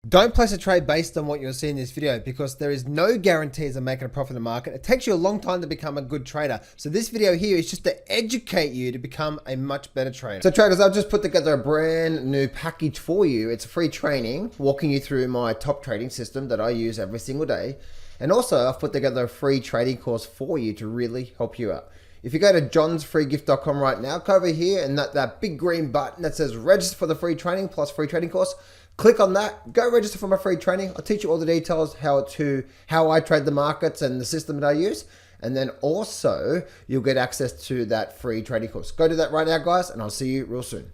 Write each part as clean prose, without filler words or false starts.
Don't place a trade based on what you'll see in this video because there is no guarantees of making a profit in the market. It takes you a long time to become a good trader. So this video here is just to educate you to become a much better trader. So traders, I've just put together a brand new package for you. It's a free training walking you through my top trading system that I use every single day. And also I've put together a free trading course for you to really help you out. If you go to johnsfreegift.com right now, go over here and that big green button that says register for the free training plus free trading course. Click on that, go register for my free training. I'll teach you all the details, how I trade the markets and the system that I use. And then also you'll get access to that free trading course. Go do that right now, guys, and I'll see you real soon.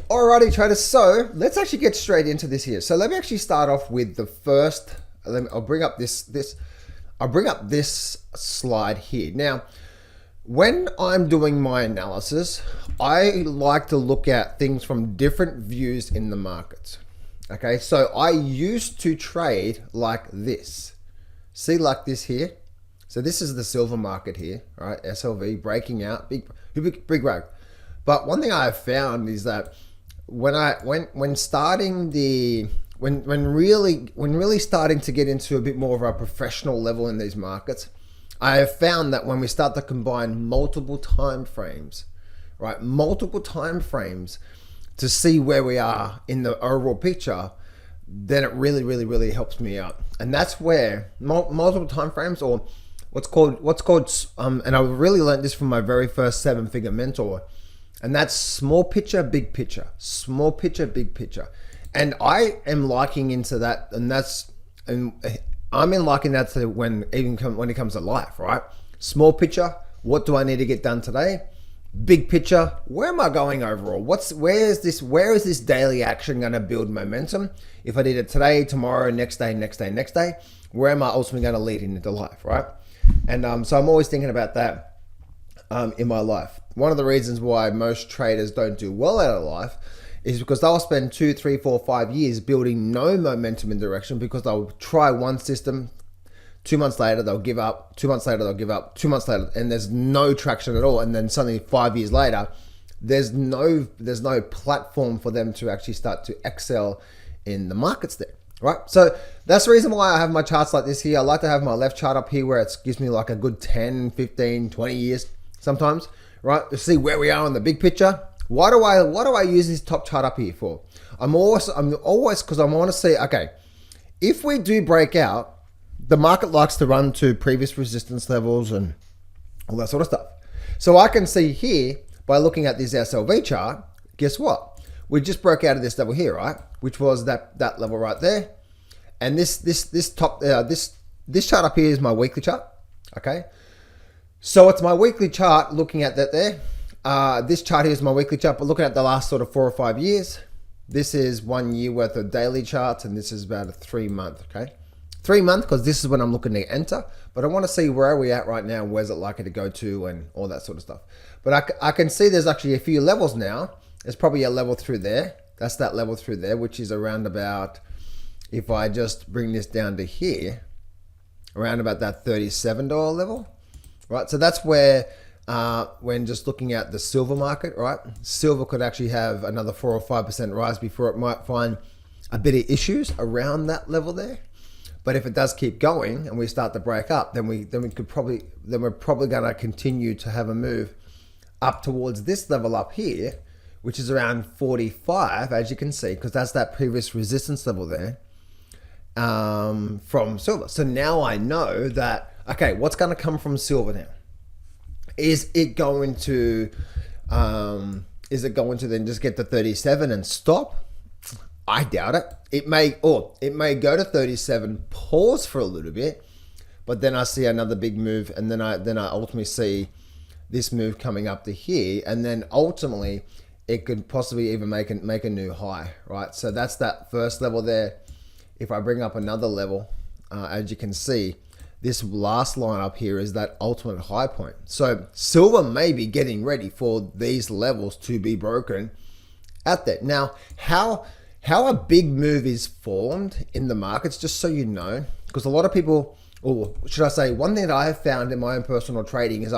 Alrighty, traders, so let's actually get straight into this here. So let me actually start off with the first, I'll bring up this slide here. Now, when I'm doing my analysis, I like to look at things from different views in the markets. Okay, so I used to trade like this. See, like this here. So this is the silver market here, right? SLV breaking out, big break. But one thing I have found is that when really starting to get into a bit more of a professional level in these markets, I have found that when we start to combine multiple time frames, right, to see where we are in the overall picture, then it really helps me out. And that's where multiple time frames, or what's called, and I really learned this from my very first 7-figure mentor, and that's small picture, big picture, small picture, big picture. And I am liking into that, and I'm in liking that to when it comes to life, right? Small picture, what do I need to get done today? Big picture, where am I going overall? Where is this daily action going to build momentum? If I did it today, tomorrow, next day, where am I ultimately going to lead into life, right? And so I'm always thinking about that in my life. One of the reasons why most traders don't do well out of life is because they'll spend 2, 3, 4, 5 years building no momentum in direction because they'll try one system, 2 months later they'll give up, 2 months later they'll give up, 2 months later, and there's no traction at all. And then suddenly 5 years later, there's no platform for them to actually start to excel in the markets there, right? So that's the reason why I have my charts like this here. I like to have my left chart up here where it gives me like a good 10, 15, 20 years sometimes, right? To see where we are in the big picture. What do I use this top chart up here for? I'm always because I want to see, okay, if we do break out, the market likes to run to previous resistance levels and all that sort of stuff. So I can see here by looking at this SLV chart, guess what? We just broke out of this level here, right? Which was that level right there. And this chart up here is my weekly chart. Okay. So it's my weekly chart looking at that there. This chart here is my weekly chart, but looking at the last sort of 4 or 5 years, this is 1 year worth of daily charts, and this is about a 3 month, okay? 3 month, because this is when I'm looking to enter, but I want to see where are we at right now, where's it likely to go to, and all that sort of stuff. But I can see there's actually a few levels now. There's probably a level through there. That's that level through there, which is around about, if I just bring this down to here, around about that $37 level, right? So that's where, when just looking at the silver market, right? Silver could actually have another 4 or 5% rise before it might find a bit of issues around that level there. But if it does keep going and we start to break up, then we're probably going to continue to have a move up towards this level up here, which is around 45, as you can see, because that's that previous resistance level there from silver. So now I know that, okay, what's going to come from silver now? Is it going to then just get to 37 and stop? I doubt it. It may go to 37, pause for a little bit, but then I see another big move, and then I ultimately see this move coming up to here, and then ultimately it could possibly even make a new high, right? So that's that first level there. If I bring up another level, as you can see, this last line up here is that ultimate high point. So silver may be getting ready for these levels to be broken at that. Now, how a big move is formed in the markets, just so you know, because a lot of people, or should I say, one thing that I have found in my own personal trading is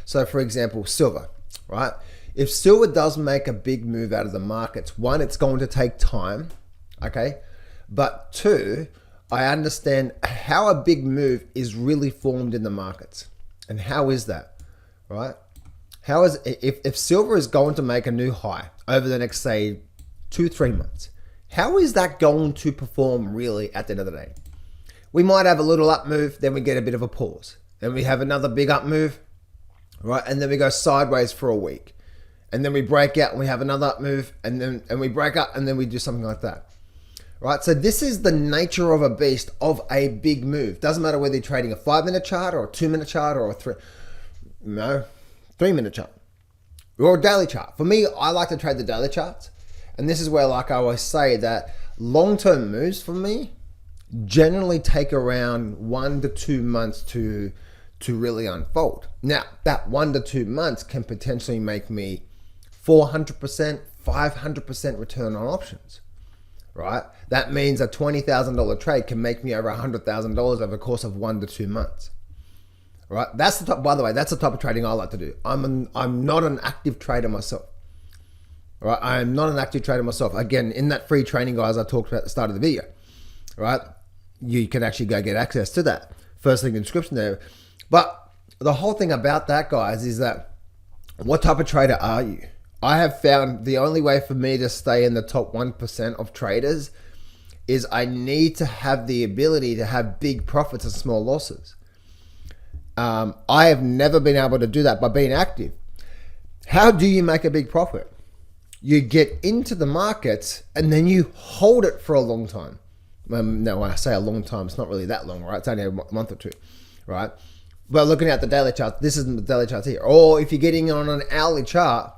so for example, silver, right? If silver does make a big move out of the markets, one, it's going to take time, okay? But two, I understand how a big move is really formed in the markets. And how is that, right? How is, if silver is going to make a new high over the next, say, 2-3 months, how is that going to perform really at the end of the day? We might have a little up move, then we get a bit of a pause. Then we have another big up move, right? And then we go sideways for a week. And then we break out and we have another up move, and we break up and then we do something like that. Right? So this is the nature of a beast of a big move. Doesn't matter whether you're trading a 5-minute chart or a 2-minute chart or a 3-minute chart or a daily chart. For me, I like to trade the daily charts. And this is where, like I always say, that long-term moves for me generally take around 1 to 2 months to really unfold. Now, that 1 to 2 months can potentially make me 400%, 500% return on options, right? That means a $20,000 trade can make me over $100,000 over the course of 1 to 2 months, right? That's the top. By the way, that's the type of trading I like to do. I'm not an active trader myself, right? I am not an active trader myself. Again, in that free training, guys, I talked about at the start of the video, right? You can actually go get access to that. First link in the description there. But the whole thing about that, guys, is that what type of trader are you? I have found the only way for me to stay in the top 1% of traders is I need to have the ability to have big profits and small losses. I have never been able to do that by being active. How do you make a big profit? You get into the markets and then you hold it for a long time. No, when I say a long time, it's not really that long, right? It's only a month or two, right? But looking at the daily chart, this isn't the daily chart here. Or if you're getting on an hourly chart,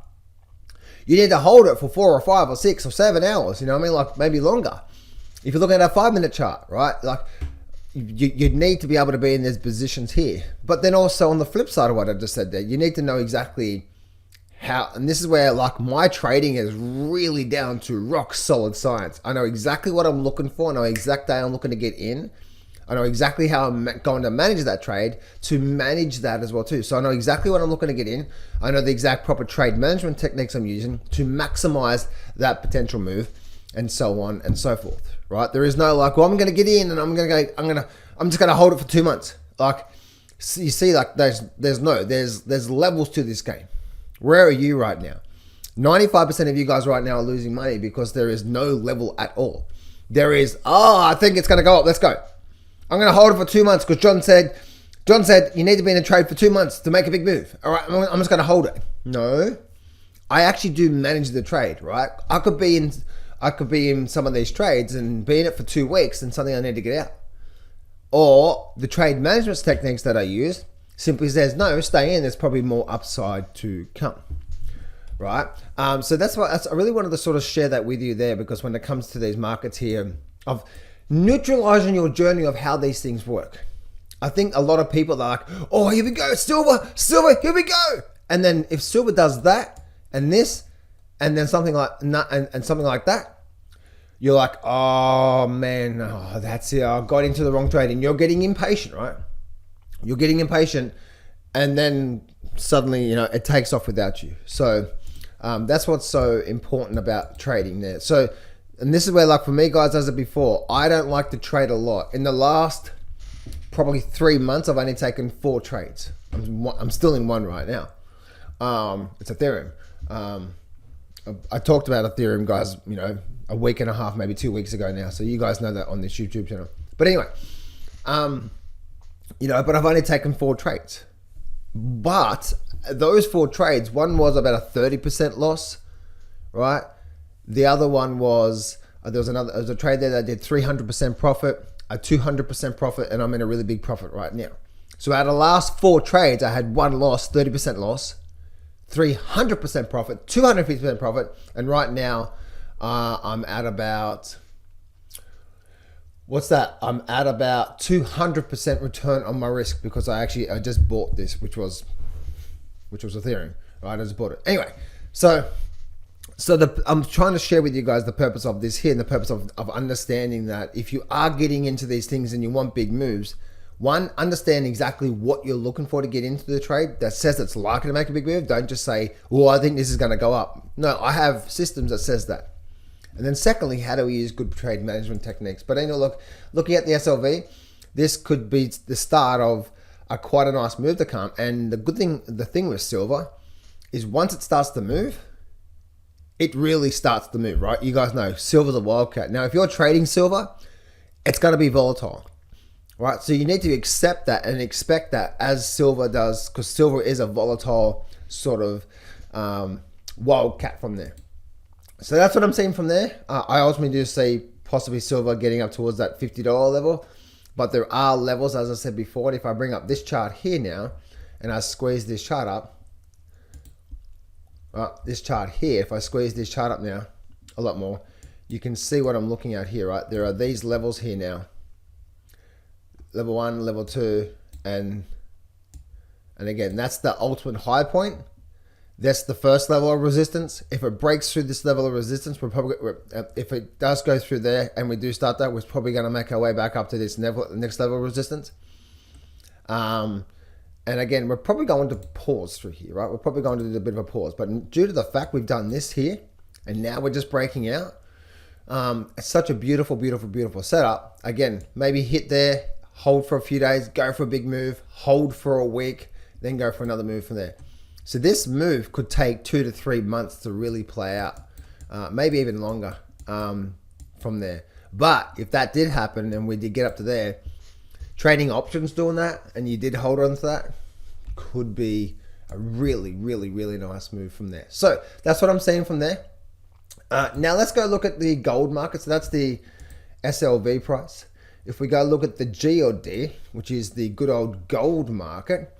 you need to hold it for 4 or 5 or 6 or 7 hours, you know what I mean? Like maybe longer. If you're looking at a 5-minute chart, right? Like you need to be able to be in these positions here. But then also on the flip side of what I just said there, you need to know exactly how, and this is where like my trading is really down to rock solid science. I know exactly what I'm looking for. I know exactly how I'm looking to get in. I know exactly how I'm going to manage that trade to manage that as well too. So I know exactly what I'm looking to get in. I know the exact proper trade management techniques I'm using to maximize that potential move, and so on and so forth, right? There is no like, well, I'm going to get in and I'm just going to hold it for 2 months. Like you see, like there's levels to this game. Where are you right now? 95% of you guys right now are losing money because there is no level at all. There is, I think it's going to go up. Let's go. I'm going to hold it for 2 months because John said you need to be in a trade for 2 months to make a big move. All right, I'm just going to hold it. No, I actually do manage the trade, right? I could be in some of these trades and be in it for 2 weeks and something I need to get out. Or the trade management techniques that I use simply says, no, stay in. There's probably more upside to come, right? So that's why I really wanted to sort of share that with you there, because when it comes to these markets here of neutralizing your journey of how these things work. I think a lot of people are like, oh, here we go, silver, here we go. And then if silver does that and this, and then something like and something like that, you're like, oh man, that's it. I got into the wrong trade, and you're getting impatient, right? You're getting impatient, and then suddenly, it takes off without you. So that's what's so important about trading there. So. And this is where, like for me, guys, as I said before, I don't like to trade a lot. In the last probably 3 months, I've only taken 4 trades. I'm still in one right now. It's Ethereum. I talked about Ethereum, guys, a week and a half, maybe 2 weeks ago now. So you guys know that on this YouTube channel. But anyway, but I've only taken 4 trades. But those 4 trades, one was about a 30% loss, right? The other one was, there was a trade there that did 300% profit, a 200% profit, and I'm in a really big profit right now. So out of the last 4 trades, I had 1 loss, 30% loss, 300% profit, 250% profit, and right now I'm at about, I'm at about 200% return on my risk, because I just bought this, which was Ethereum, right? I just bought it. Anyway, so I'm trying to share with you guys the purpose of this here, and the purpose of understanding that if you are getting into these things and you want big moves, one, understand exactly what you're looking for to get into the trade that says it's likely to make a big move. Don't just say, I think this is going to go up. No, I have systems that says that. And then secondly, how do we use good trade management techniques? But looking at the SLV, this could be the start of quite a nice move to come. And the thing with silver is once it starts to move, it really starts to move, right? You guys know silver's a wildcat. Now, if you're trading silver, it's going to be volatile, right? So you need to accept that and expect that as silver does, because silver is a volatile sort of wildcat from there. So that's what I'm seeing from there. I ultimately do see possibly silver getting up towards that $50 level, but there are levels, as I said before. And if I bring up this chart here now and I squeeze this chart up, this chart here, if I squeeze this chart up now a lot more, you can see what I'm looking at here, right? There are these levels here now. Level 1, level 2, and again, that's the ultimate high point. That's the first level of resistance. If it breaks through this level of resistance, if it does go through there and we do start that, we're probably going to make our way back up to this next level of resistance. And again, we're probably going to pause through here, right? We're probably going to do a bit of a pause. But due to the fact we've done this here, and now we're just breaking out, it's such a beautiful, beautiful, beautiful setup. Again, maybe hit there, hold for a few days, go for a big move, hold for a week, then go for another move from there. So this move could take 2 to 3 months to really play out, maybe even longer from there. But if that did happen and we did get up to there, trading options doing that, and you did hold on to that, could be a really, really, really nice move from there. So that's what I'm seeing from there. Now let's go look at the gold market. So that's the SLV price. If we go look at the GOD, which is the good old gold market,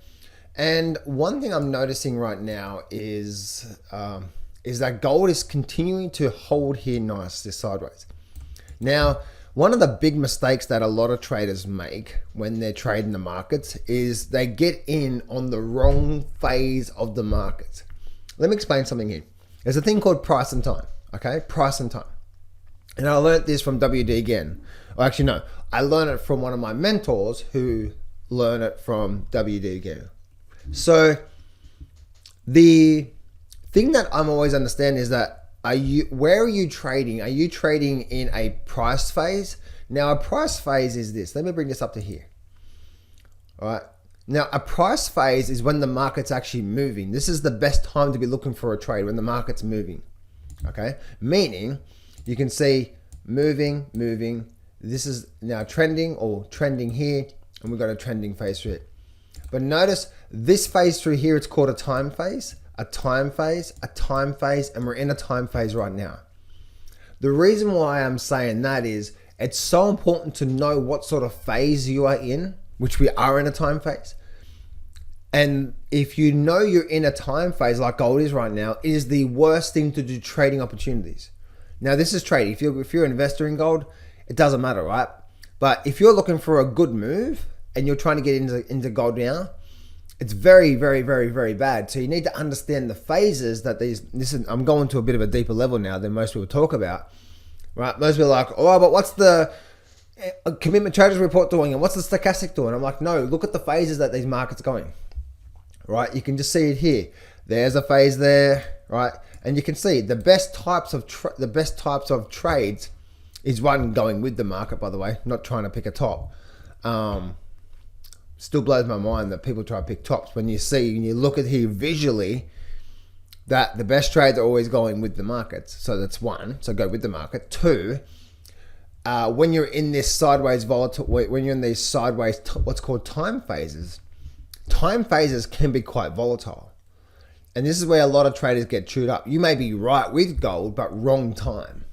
and one thing I'm noticing right now is that gold is continuing to hold here nicely sideways. Now, one of the big mistakes that a lot of traders make when they're trading the markets is they get in on the wrong phase of the market. Let me explain something here. There's a thing called price and time, okay? Price and time. And I learned this from WD again. Or actually, no, I learned it from one of my mentors who learned it from WD again. So the thing that I'm always understanding is that where are you trading? Are you trading in a price phase? Now, a price phase is this. Let me bring this up to here. All right. Now, a price phase is when the market's actually moving. This is the best time to be looking for a trade, when the market's moving. Okay. Meaning you can see moving. This is now trending or trending here, and we've got a trending phase through it. But notice this phase through here, it's called a time phase. A time phase, and we're in a time phase right now. The reason why I'm saying that is it's so important to know what sort of phase you are in, which we are in a time phase. And if you know you're in a time phase like gold is right now, it is the worst thing to do trading opportunities. Now, this is trading. If you're an investor in gold, it doesn't matter, right? But if you're looking for a good move and you're trying to get into gold now, it's very, very, very, very bad. So you need to understand the phases that I'm going to a bit of a deeper level now than most people talk about, right? Most people are like, oh, but what's the commitment traders report doing? And what's the stochastic doing? I'm like, no, look at the phases that these markets are going, right? You can just see it here. There's a phase there, right? And you can see the best types of trades is one going with the market, by the way, not trying to pick a top. Still blows my mind that people try to pick tops when you look at here visually that the best trades are always going with the markets. So that's one. So go with the market. Two, when you're in this sideways volatile, when you're in these sideways, what's called time phases can be quite volatile. And this is where a lot of traders get chewed up. You may be right with gold, but wrong time.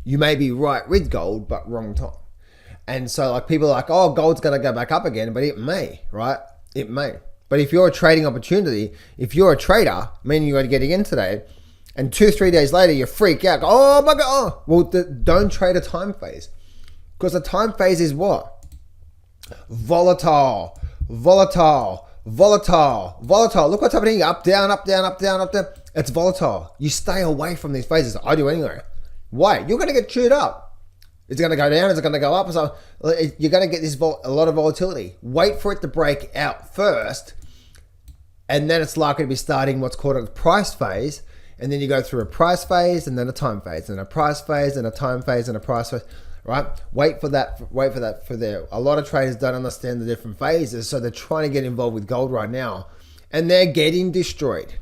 You may be right with gold, but wrong time. And so like people are like, oh, gold's going to go back up again, but it may, right? It may. But if you're a trading opportunity, if you're a trader, meaning you're getting in today, and 2-3 days later you freak out, oh my God, well, don't trade a time phase. Because a time phase is what? Volatile. Look what's happening here. Up, down, up, down, up, down, up, down. It's volatile. You stay away from these phases. I do anyway. Why? You're going to get chewed up. Is it going to go down? Is it going to go up? So you're going to get a lot of volatility. Wait for it to break out first, and then it's likely to be starting what's called a price phase. And then you go through a price phase and then a time phase and a price phase and a time phase and a price phase, right? Wait for that for there. A lot of traders don't understand the different phases, so they're trying to get involved with gold right now and they're getting destroyed.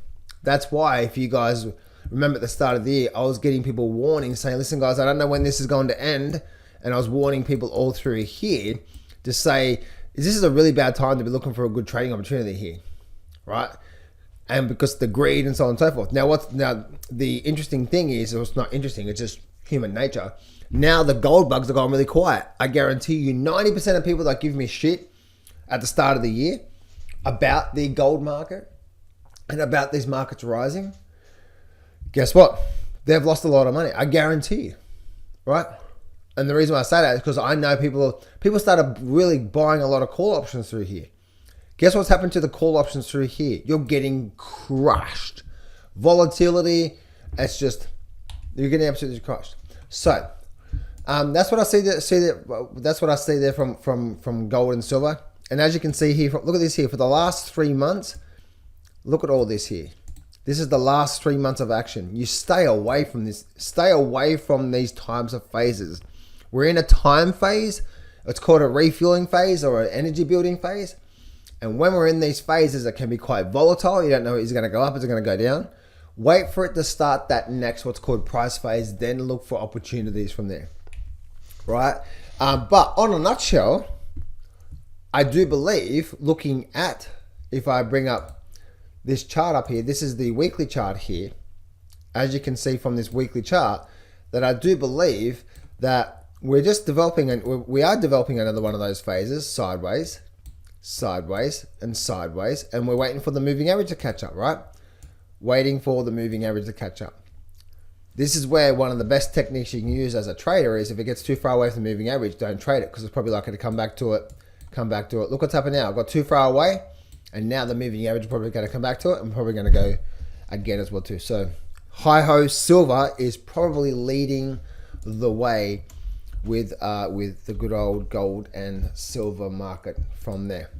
That's why, if you guys remember at the start of the year, I was getting people warnings saying, listen guys, I don't know when this is going to end. And I was warning people all through here to say, this is a really bad time to be looking for a good trading opportunity here, right? And because the greed and so on and so forth. Now the interesting thing is, or it's not interesting, it's just human nature. Now the gold bugs are gone really quiet. I guarantee you 90% of people that give me shit at the start of the year about the gold market and about these markets rising, guess what? They've lost a lot of money. I guarantee you, right? And the reason why I say that is because I know people started really buying a lot of call options through here. Guess what's happened to the call options through here? You're getting crushed. Volatility, you're getting absolutely crushed. So that's what I see there. That's what I see there from gold and silver. And as you can see here, look at this here. For the last 3 months, look at all this here. This is the last 3 months of action. You stay away from this. Stay away from these types of phases. We're in a time phase. It's called a refueling phase or an energy building phase. And when we're in these phases, it can be quite volatile. You don't know, is it going to go up? Is it going to go down? Wait for it to start that next, what's called price phase. Then look for opportunities from there. Right? But on a nutshell, I do believe, looking at, if I bring up this chart up here, this is the weekly chart here. As you can see from this weekly chart, that I do believe that we are developing another one of those phases, sideways, sideways, and sideways, and we're waiting for the moving average to catch up, right? Waiting for the moving average to catch up. This is where one of the best techniques you can use as a trader is, if it gets too far away from the moving average, don't trade it, because it's probably likely to come back to it. Look what's happened now. I've got too far away, and now the moving average is probably going to come back to it, and probably going to go again as well too. So hi-ho, silver is probably leading the way with the good old gold and silver market from there.